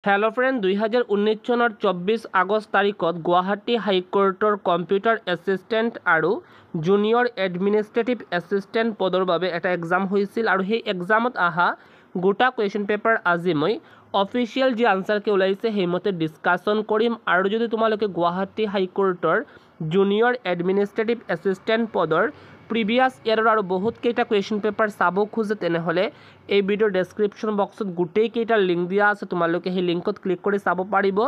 Hello friend 2019 চনৰ 24 আগষ্ট তাৰিখত Guwahati হাইকোৰ্টৰ computer assistant আৰু জুনিয়ৰ এডমিনিষ্ট্ৰেটিভ এছিষ্টেণ্ট পদৰ বাবে এটা এক্সাম হৈছিল আৰু সেই এক্সামত আহা গোটা কুৱেশ্যন পেপাৰ আজি মই অফিচিয়েল যি আনসাৰকে ওলাইছে সেইমতে ডিছকাশ্যন কৰিম আৰু যদি তোমালোকে গুৱাহাটী হাইকোৰ্টৰ জুনিয়ৰ এডমিনিষ্ট্ৰেটিভ এছিষ্টেণ্ট পদৰ প্ৰিভিয়াছ ইয়াৰৰ আৰু বহুত কেইটা কুৱেশ্যন পেপাৰ চাব খোজে তেনেহ'লে এই ভিডিঅ'ৰ ডেছক্ৰিপশ্যন বক্সত গোটেইকেইটা লিংক দিয়া আছে তোমালোকে সেই লিংকত ক্লিক কৰি চাব পাৰিব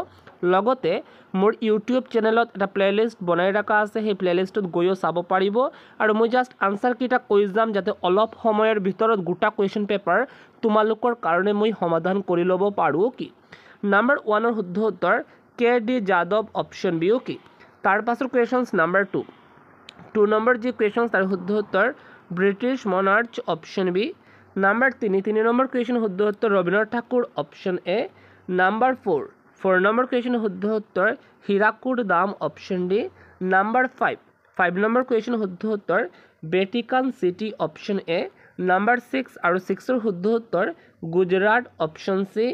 লগতে মোৰ ইউটিউব চেনেলত এটা প্লেলিষ্ট বনাই ৰাখা আছে সেই প্লেলিষ্টত গৈও চাব পাৰিব আৰু মই জাষ্ট আনসাৰকেইটা কৈ যাম যাতে অলপ সময়ৰ ভিতৰত গোটা কুৱেশ্যন পেপাৰ তোমালোকৰ কাৰণে মই সমাধান কৰি ল'ব পাৰোঁ কি নাম্বাৰ 1ৰ শুদ্ধ উত্তৰ K D Yadav option B কি তাৰ পাছৰ কুৱেশ্যনছ নাম্বাৰ 2 নম্বৰ যি কুৱেশ্যন তাৰ শুদ্ধ উত্তৰ British monarch option B number 3 নম্বৰ কুৱেশ্যন শুদ্ধ উত্তৰ Rabindranath Thakur option A number 4 নম্বৰ কুৱেশ্যন শুদ্ধ উত্তৰ Hirakud dam option D number 5 নম্বৰ কুৱেশ্যন শুদ্ধ উত্তৰ Vatican City option A number 6 আৰু 6ৰ শুদ্ধ উত্তৰ গুজৰাট অপশ্যন চি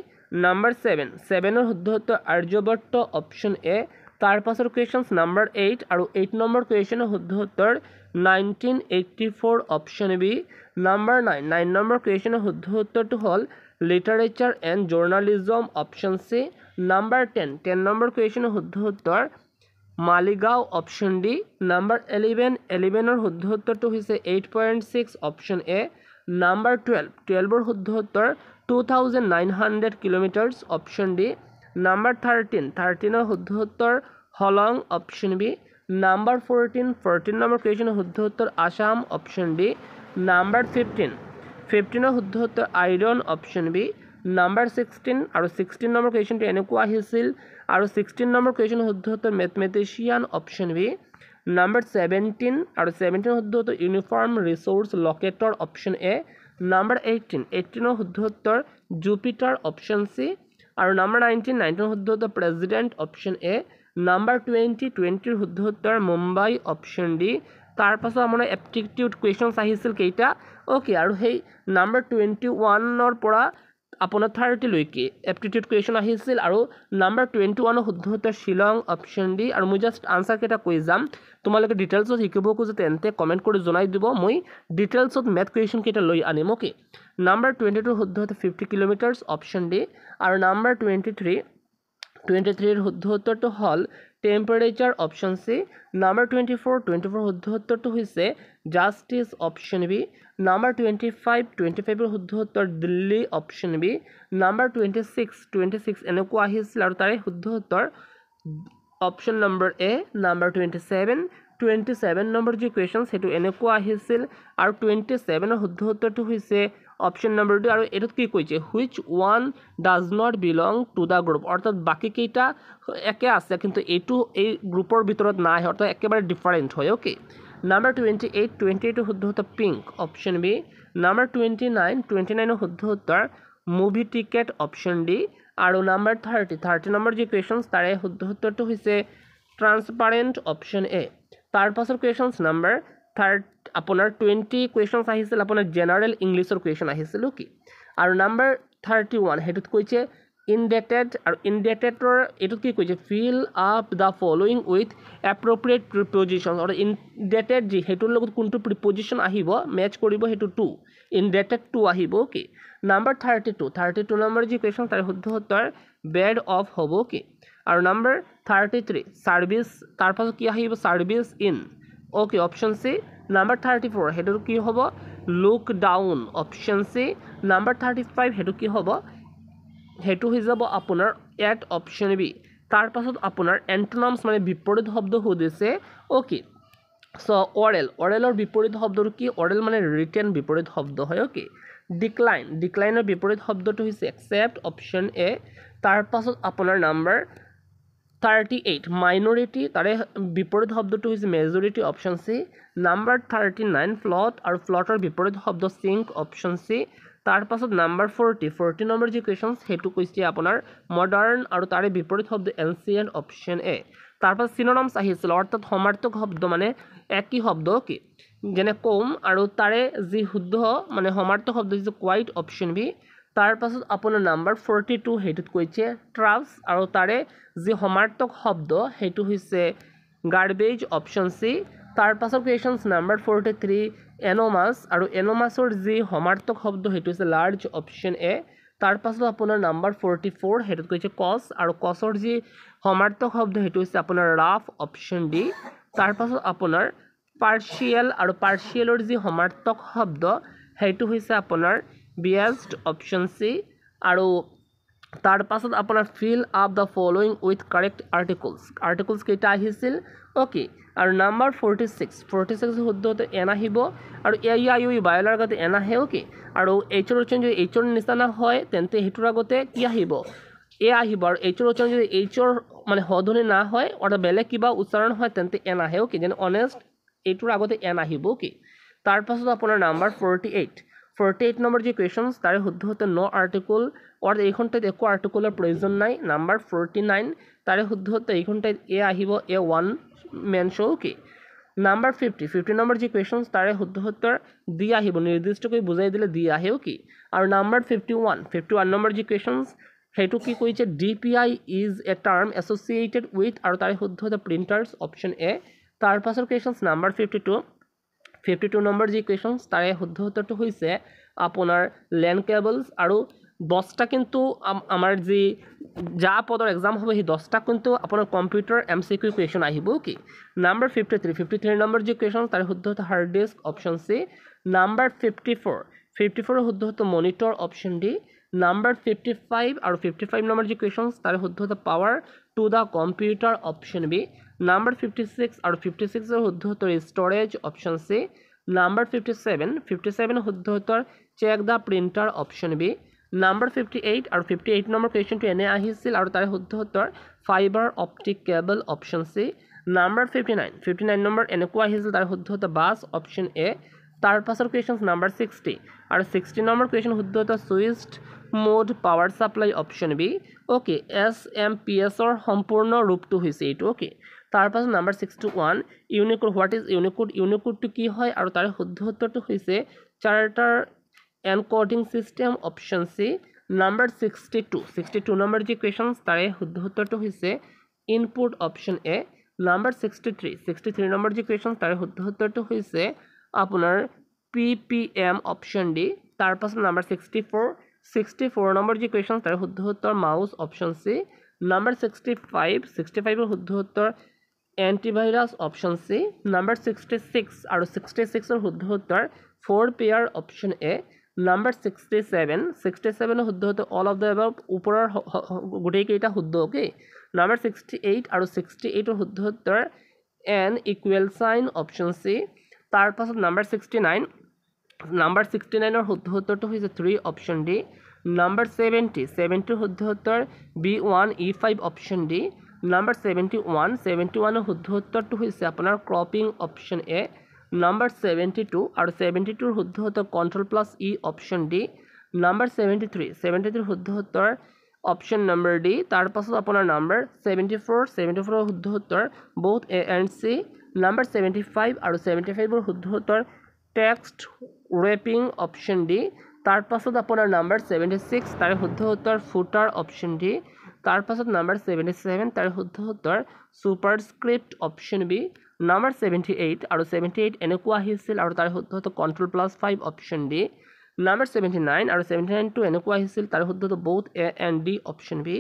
নাম্বাৰ 7ৰ শুদ্ধ উত্তৰ আৰ্যভট্ট অপশ্যন এ তাৰ পাছৰ কুৱেশ্যনছ নাম্বাৰ 8 আৰু 8 নম্বৰ কুৱেশ্যনৰ শুদ্ধ উত্তৰ 1984 অপশ্যন বি নাম্বাৰ 9 নম্বৰ কুৱেশ্যনৰ শুদ্ধ উত্তৰটো হ'ল literature and journalism option C number 10 নম্বৰ কুৱেশ্যনৰ শুদ্ধ উত্তৰ মালিগাঁও অপশ্যন ডি নাম্বাৰ 11ৰ শুদ্ধ উত্তৰটো হৈছে 8.6 অপশ্যন এ নাম্বাৰ 12ৰ শুদ্ধ উত্তৰ 2900 কিলোমিটাৰ্ছ অপশ্যন ডি নাম্বাৰ 13ৰ শুদ্ধ উত্তৰ হলং অপশ্যন বি নাম্বাৰ 14 নম্বৰ কুৱেশ্যনৰ শুদ্ধ উত্তৰ আসাম অপশ্যন ডি নাম্বাৰ 15ৰ শুদ্ধ উত্তৰ আইৰণ অপশ্যন বি নাম্বাৰ 16 আৰু 16 নম্বৰ কুৱেশ্যনটো এনেকুৱা আহিছিল আৰু 16 নম্বৰ কুৱেশ্যনৰ শুদ্ধ উত্তৰ মেথমেটিচিয়ান অপশ্যন বি নাম্বাৰ 17 আৰু 17ৰ শুদ্ধ উত্তৰ uniform resource locator option A number 18ৰ শুদ্ধ উত্তৰ জুপিটাৰ অপশ্যন চি আৰু নাম্বাৰ 19ৰ শুদ্ধ উত্তৰ প্ৰেচিডেণ্ট অপশ্যন এ নাম্বাৰ 20ৰ শুদ্ধ উত্তৰ মুম্বাই অপশ্যন ডি তাৰ পাছত আমাৰ এপ্টিটিউড কুৱেশ্যনছ আহিছিল কেইটা অ'কে আৰু সেই নাম্বাৰ 21ৰ পৰা আপোনাৰ 30লৈকে এপ্টিটিউড কুৱেশ্যন আহিছিল আৰু নাম্বাৰ 21ৰ শুদ্ধ উত্তৰ শ্বিলং অপশ্যন ডি আৰু মই জাষ্ট আনসাৰকেইটা কৈ যাম তোমালোকে ডিটেইলছত শিকিব খোজে তেন্তে কমেণ্ট কৰি জনাই দিব মই ডিটেইলছত মেথ কুৱেশ্যন কেইটা লৈ আনিম অ'কে নাম্বাৰ 22ৰ শুদ্ধ উত্তৰ 50 কিলোমিটাৰ্ছ অপশ্যন ডি আৰু নাম্বাৰ 23ৰ শুদ্ধ উত্তৰটো হ'ল টেম্পাৰেচাৰ অপশ্যন চি নাম্বাৰ 24ৰ শুদ্ধ উত্তৰটো হৈছে জাষ্টিছ অপশ্যন বি নাম্বাৰ 25ৰ শুদ্ধ উত্তৰ দিল্লী অপশ্যন বি নাম্বাৰ 26 এনেকুৱা আহিছিল আৰু তাৰে শুদ্ধ উত্তৰ অপশ্যন নম্বৰ এ নাম্বাৰ 27 নম্বৰ যি কুৱেশ্যন সেইটো এনেকুৱা আহিছিল আৰু 27ৰ শুদ্ধ উত্তৰটো হৈছে অপশ্যন নম্বৰ 2 আৰু এটোত কি কৈছে which one does not belong to the group অৰ্থাৎ বাকী কেইটা একে আছে কিন্তু এইটো এই গ্ৰুপৰ ভিতৰত নাই অৰ্থাৎ একেবাৰে ডিফাৰেণ্ট হয় অ'কে নাম্বাৰ 28 শুদ্ধ উত্তৰ পিংক অপশ্যন বি নাম্বাৰ 29ৰ শুদ্ধ উত্তৰ মুভি টিকেট অপশ্যন ডি আৰু নাম্বাৰ 30 নম্বৰ যি কুৱেশ্যনছ তাৰে শুদ্ধ উত্তৰটো হৈছে ট্ৰান্সপাৰেণ্ট অপশ্যন এ তাৰ পাছৰ কুৱেশ্যনছ নাম্বাৰ 30 আপোনাৰ 20 কুৱেশ্যনছ আহিছিল আপোনাৰ জেনাৰেল ইংলিছৰ কুৱেশ্যন আহিছিল কি আৰু নাম্বাৰ 31 সেইটোত কৈছে ইনডেটেড আৰু ইনডেটেডৰ এইটোত কি কৈছে fill up the following with appropriate preposition আৰু ইনডেটেড যি সেইটোৰ লগত কোনটো প্ৰিপজিশ্যন আহিব মেচ কৰিব সেইটো 2 ইনডেটেড 2 আহিব কি নাম্বাৰ 32 নম্বৰ যি কুৱেশ্যন তাৰ শুদ্ধ উত্তৰ বেড অফ হ'ব কি আৰু নাম্বাৰ 33 ছাৰ্ভিচ তাৰ পাছত কি আহিব service in okay option C number 34 সেইটো কি হ'ব look down option C number 35 সেইটো কি হ'ব সেইটো হৈ যাব আপোনাৰ এট অপশ্যন বি তাৰ পাছত আপোনাৰ এণ্টনমছ মানে বিপৰীত শব্দ সুধিছে অ'কে চ' অৰেলৰ বিপৰীত শব্দটো কি অৰেল মানে ৰিটেন বিপৰীত শব্দ হয় অ'কে ডিক্লাইনৰ বিপৰীত শব্দটো হৈছে একচেপ্ট অপশ্যন এ তাৰ পাছত আপোনাৰ নাম্বাৰ 38 মাইনৰিটি তাৰে বিপৰীত শব্দটো হৈছে majority option C number 39 float আৰু ফ্লটৰ বিপৰীত শব্দ চিংক অপশ্যন চি তাৰ পাছত নাম্বাৰ 40 নম্বৰ যি কুৱেশ্যন সেইটো কৈছে আপোনাৰ মডাৰ্ণ আৰু তাৰে বিপৰীত শব্দ এনচিয়েণ্ট অপশ্যন এ তাৰ পাছত চিনোনিমছ আহিছিল অৰ্থাৎ সমাৰ্থক শব্দ মানে একই শব্দ কি যেনে কম আৰু তাৰে যি শুদ্ধ মানে সমাৰ্থক শব্দ হৈছে কোৱাইট অপশ্যন বি তাৰ পাছত আপোনাৰ নাম্বাৰ 42 হেইটোত কৈছে ট্ৰাভছ আৰু তাৰে যি সমাৰ্থক শব্দ হেইটো হৈছে গাৰ্বেজ অপশ্যন সি তাৰ পাছত কুৱেশ্যনছ নাম্বাৰ 43 এনোমাছ আৰু এনোমাছৰ যি সমাৰ্থক শব্দ হেইটো হৈছে লাৰ্জ অপশ্যন এ তাৰ পাছত আপোনাৰ নাম্বাৰ 44 হেইটোত কৈছে কছ আৰু কছৰ যি সমাৰ্থক শব্দ হেইটো হৈছে আপোনাৰ ৰাফ অপশ্যন ডি তাৰ পাছত আপোনাৰ পাৰ্শিয়েল আৰু পাৰ্শিয়েলৰ যি সমাৰ্থক শব্দ হেইটো হৈছে আপোনাৰ বিয়াসড অপশ্যন সি আৰু তাৰ পাছত আপোনাৰ fill up the following with correct articles কেইটা আহিছিল ওকে আৰু নাম্বাৰ 46 শুদ্ধ হতে এন আহিব আৰু এ আই ইউ বায়লাৰ আগতে এন আহে ওকে আৰু এইচৰ উচ্চাৰণ যদি এইচৰ নিচিনা হয় তেন্তে হেইটোৰ আগতে কি আহিব এ আহিব আৰু এইচৰ উচ্চাৰণ যদি এইচৰ মানে হধ্বনি না হয় অৰ্থাৎ বেলেগ কিবা উচ্চাৰণ হয় তেন্তে এন আহে ওকে যেনে অনেষ্ট এইটোৰ আগতে এন আহিব ওকে তাৰ পাছত আপোনাৰ নাম্বাৰ 48 নম্বৰ যে কুৱেশ্যনছ তাৰে শুদ্ধ হতে নো আৰ্টিকল অৰ্থাৎ এইখন ঠাইত একো আৰ্টিকলৰ প্ৰয়োজন নাই নাম্বাৰ 49 তাৰে শুদ্ধ হতে এইখন ঠাইত এ আহিব a one man show okay number 50 নম্বৰ যে কুৱেশ্যনছ তাৰে শুদ্ধ হতে ডি আহিব নিৰ্দিষ্টকৈ বুজাই দিলে ডি আহে ওকে আৰু নাম্বাৰ 51 নম্বৰ যে কুৱেশ্যনছ হেইটো কি কৈছে DPI is a term associated with আৰু তাৰে শুদ্ধ হতে প্ৰিণ্টাৰ্ছ অপশ্যন এ তাৰ পাছৰ কুৱেশ্যনছ নাম্বাৰ 52 নম্বৰ যি কুৱেশ্যনছ তাৰে শুদ্ধ উত্তৰটো হৈছে আপোনাৰ লেণ্ড কেবলছ আৰু 10টা কিন্তু আমাৰ যি যা পদৰ এক্সাম হ'ব সেই 10টা কিন্তু আপোনাৰ কম্পিউটাৰ এমচিকিউ কুৱেশ্যন আহিব কি নাম্বাৰ 53 নম্বৰ যি কুৱেশ্যন তাৰে শুদ্ধ হতে hard disk option C number 54 শুদ্ধ হতে মনিটৰ অপশ্যন ডি নাম্বাৰ 55 আৰু 55 নম্বৰ যি কুৱেশ্যনছ তাৰে শুদ্ধ হতে power to the computer option B number 56 আৰু 56 শুদ্ধ উত্তৰ ষ্টৰেজ অপশ্যন সি নাম্বাৰ 57 শুদ্ধ উত্তৰ check the printer option B number 58 আৰু 58 নম্বৰ কুৱেশ্যনটো এনে আহিছিল আৰু তাৰে শুদ্ধ উত্তৰ fibre optic cable option C number 59 number এনেকুৱা আহিছিল তাৰ শুদ্ধ উত্তৰ বাছ অপশ্যন এ তাৰ পাছৰ কুৱেশ্যনছ নাম্বাৰ 60 আৰু 60 নম্বৰ কুৱেশ্যন শুদ্ধ উত্তৰ switched mode power supply option B okay SMPSৰ সম্পূৰ্ণ ৰূপটো হৈছে এইটো ওকে তাৰ পাছত নাম্বাৰ 61 ইউনিকোড হোৱাট ইজ ইউনিকোডটো কি হয় আৰু তাৰে শুদ্ধ উত্তৰটো হৈছে character encoding system option C number 62 নম্বৰ যি কুৱেশ্যনছ তাৰে শুদ্ধ উত্তৰটো হৈছে ইনপুট অপশ্যন এ নাম্বাৰ 63 নম্বৰ যি কুৱেশ্যন তাৰে শুদ্ধ উত্তৰটো হৈছে আপোনাৰ PPM অপশ্যন ডি তাৰ পাছত নাম্বাৰ 64 নম্বৰ যি কুৱেশ্যন তাৰে শুদ্ধ উত্তৰ মাউচ অপশ্যন সি নাম্বাৰ 65 শুদ্ধ উত্তৰ এণ্টিভাইৰাছ অপশ্যন সি নাম্বাৰ 66 আৰু 66 শুদ্ধ উত্তৰ 4 পেয়াৰ অপশ্যন এ নাম্বাৰ 67 শুদ্ধ উত্তৰ অল অফ দ্য এবাভ ওপৰৰ গোটেইকেইটা শুদ্ধ ওকে নাম্বাৰ 68 আৰু 68 শুদ্ধ উত্তৰ এন ইকুৱেল চাইন অপশ্যন সি তাৰ পাছত নাম্বাৰ 69 শুদ্ধ উত্তৰটো হৈছে 3 অপশ্যন ডি নাম্বাৰ 70 শুদ্ধ উত্তৰ B1E5 অপশ্যন ডি নাম্বাৰ 71 শুদ্ধ উত্তৰটো হৈছে আপোনাৰ ক্ৰপিং অপশ্যন এ নাম্বাৰ 72 আৰু 72 শুদ্ধ উত্তৰ কন্ট্ৰল প্লাছ ই অপশ্যন ডি নাম্বাৰ 73 শুদ্ধ উত্তৰ অপশ্যন নম্বৰ ডি তাৰ পাছত আপোনাৰ নাম্বাৰ 74 শুদ্ধ উত্তৰ both A and C number 75 আৰু 75 শুদ্ধ উত্তৰ টেক্সট ৰেপিং অপশ্যন ডি তাৰ পাছত আপোনাৰ নাম্বাৰ 76 তাৰে শুদ্ধ উত্তৰ ফুটাৰ অপশ্যন ডি তাৰ পাছত নাম্বাৰ 77 তাৰে শুদ্ধ উত্তৰ সুপাৰস্ক্ৰিপ্ট অপশ্যন বি নাম্বাৰ 78 আৰু 78 এনেকুৱা আহিছিল আৰু তাৰে শুদ্ধ উত্তৰ control plus 5 option D number 79 আৰু 79 এনেকুৱা আহিছিল তাৰে শুদ্ধ উত্তৰ both A and D option B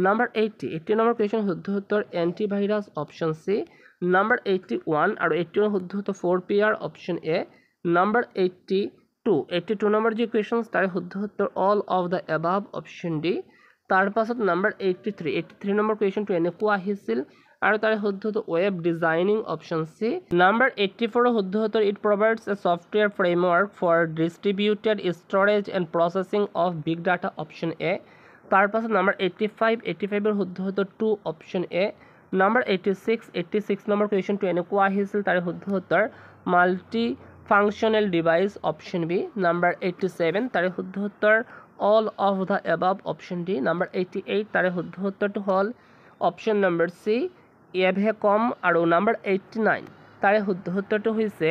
number 80 নম্বৰ কুৱেশ্যন শুদ্ধ উত্তৰ এণ্টিভাইৰাছ অপশ্যন চি নাম্বাৰ 81 আৰু 81 শুদ্ধ উত্তৰ 4 পেয়াৰ অপশ্যন এ নাম্বাৰ 82 নম্বৰ যি কুৱেশ্যনছ তাৰে শুদ্ধ উত্তৰ all of the above option D তাৰ পাছত নাম্বাৰ 83 নম্বৰ কুৱেশ্যনটো এনেকুৱা আহিছিল আৰু তাৰে শুদ্ধ উত্তৰ web designing option C number 84 শুদ্ধ উত্তৰ it provides a software framework for distributed storage and processing of big data option A তাৰ পাছত নাম্বাৰ 85 শুদ্ধ উত্তৰ 2 অপশ্যন এ নাম্বাৰ 86 নম্বৰ কুৱেশ্যনটো এনেকুৱা আহিছিল তাৰে শুদ্ধ উত্তৰ multi functional device option B number 87 তাৰে শুদ্ধ উত্তৰ all of the above option D number 88 তাৰে শুদ্ধ উত্তৰটো হ'ল অপশ্যন নম্বৰ চি এভেকম আৰু নাম্বাৰ 89 তাৰে শুদ্ধ উত্তৰটো হৈছে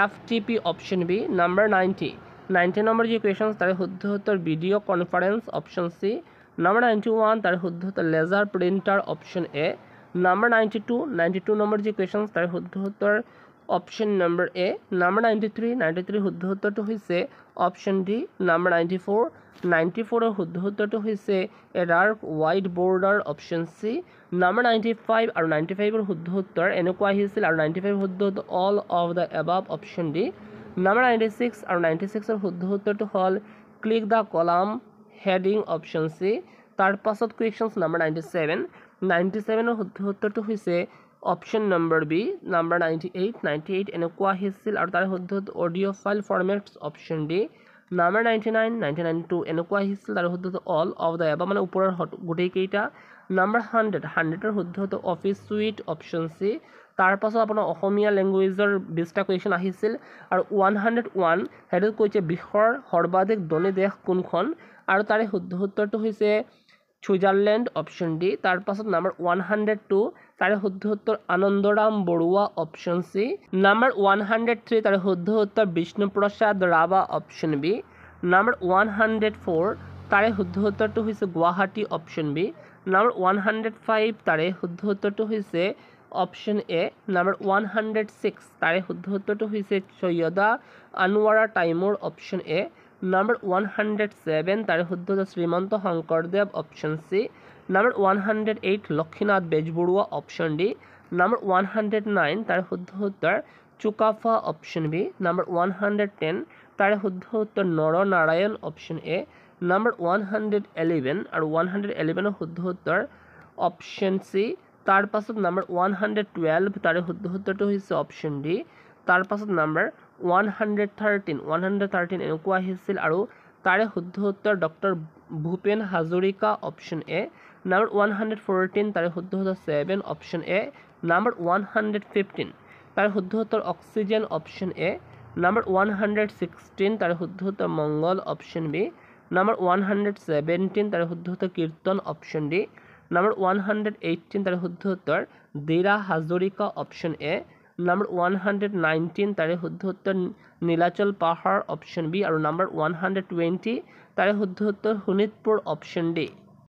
FTP option B number 90 90 number যি কুৱেশ্যন তাৰে শুদ্ধ উত্তৰ video' conference option C. Number 91 তাৰে শুদ্ধ উত্তৰ laser printer option A. Number 92 number যি কুৱেশ্যন তাৰে শুদ্ধ উত্তৰ অপশ্যন নম্বৰ এ। নাম্বাৰ 93 শুদ্ধ উত্তৰটো হৈছে অপশ্যন ডি। নাম্বাৰ 94 শুদ্ধ উত্তৰটো হৈছে a dark white border option C. Number 95 আৰু 95ৰ শুদ্ধ উত্তৰ এনেকুৱা আহিছিল আৰু 95 শুদ্ধ উত্তৰ all of the above option D. Number 96 আৰু 96ৰ শুদ্ধ উত্তৰটো হ'ল click the column heading option C. তাৰ পাছত কুৱেশ্যন নাম্বাৰ 97ৰ শুদ্ধ উত্তৰটো হৈছে অপশ্যন নম্বৰ বি। নাম্বাৰ 98 এনেকুৱা আহিছিল আৰু তাৰ শুদ্ধ audio' file formats option D. Number 99 এনেকুৱা আহিছিল তাৰ শুদ্ধ অল অফ দ্য এবাভ মানে ওপৰৰ গোটেইকেইটা। নাম্বাৰ 100ৰ শুদ্ধ অফিচ সুইট অপশ্যন চি। তাৰ পাছত আপোনাৰ অসমীয়া লেংগুৱেজৰ 20টা কুৱেশ্যন আহিছিল আৰু 101 সেইটো কৈছে বিশ্বৰ সৰ্বাধিক ধনী দেশ কোনখন আৰু তাৰে শুদ্ধ উত্তৰটো হৈছে ছুইজাৰলেণ্ড অপশ্যন ডি। তাৰ পাছত নাম্বাৰ 102 তাৰে শুদ্ধ উত্তৰ Anandaram Barua option C. Number 103 তাৰে শুদ্ধ উত্তৰ Bishnuprasad Rabha option B. Number 104 তাৰে শুদ্ধ উত্তৰটো হৈছে গুৱাহাটী অপশ্যন বি। নাম্বাৰ 105 তাৰে শুদ্ধ উত্তৰটো হৈছে অপশ্যন এ। নাম্বাৰ 106 তাৰে শুদ্ধ উত্তৰটো হৈছে Syeda Anowara Taimur option A. Number 107 তাৰে শুদ্ধ উত্তৰ Srimanta Sankardev option C. Number 108 Lakshminath Bezbarua option D. Number 109 তাৰে শুদ্ধ উত্তৰ চুকাফা অপশ্যন বি। নাম্বাৰ 110 তাৰে শুদ্ধ উত্তৰ নৰনাৰায়ণ অপশ্যন এ। নাম্বাৰ 111 আৰু 111ৰ শুদ্ধ উত্তৰ অপশ্যন চি। তাৰ পাছত নাম্বাৰ 112 তাৰে শুদ্ধ উত্তৰটো হৈছে অপশ্যন ডি। তাৰ পাছত নাম্বাৰ 113 এনেকুৱা আহিছিল আৰু তাৰে শুদ্ধ উত্তৰ doctor Bhupen Hazarika option A. Number 114 তাৰে শুদ্ধ উত্তৰ 7 অপশ্যন এ। নাম্বাৰ 115 তাৰে শুদ্ধ উত্তৰ অক্সিজেন অপশ্যন এ। নাম্বাৰ 116 তাৰে শুদ্ধ উত্তৰ মংগল অপশ্যন বি। নাম্বাৰ 117 তাৰে শুদ্ধ উত্তৰ কীৰ্তন অপশ্যন ডি। নাম্বাৰ 118 তাৰে শুদ্ধ উত্তৰ দীৰা হাজৰিকা অপশ্যন এ। নাম্বাৰ 119 তাৰে শুদ্ধ উত্তৰ নীলাচল পাহাৰ অপশ্যন বি আৰু নাম্বাৰ 120 তাৰে শুদ্ধ উত্তৰ শোণিতপুৰ অপশ্যন ডি।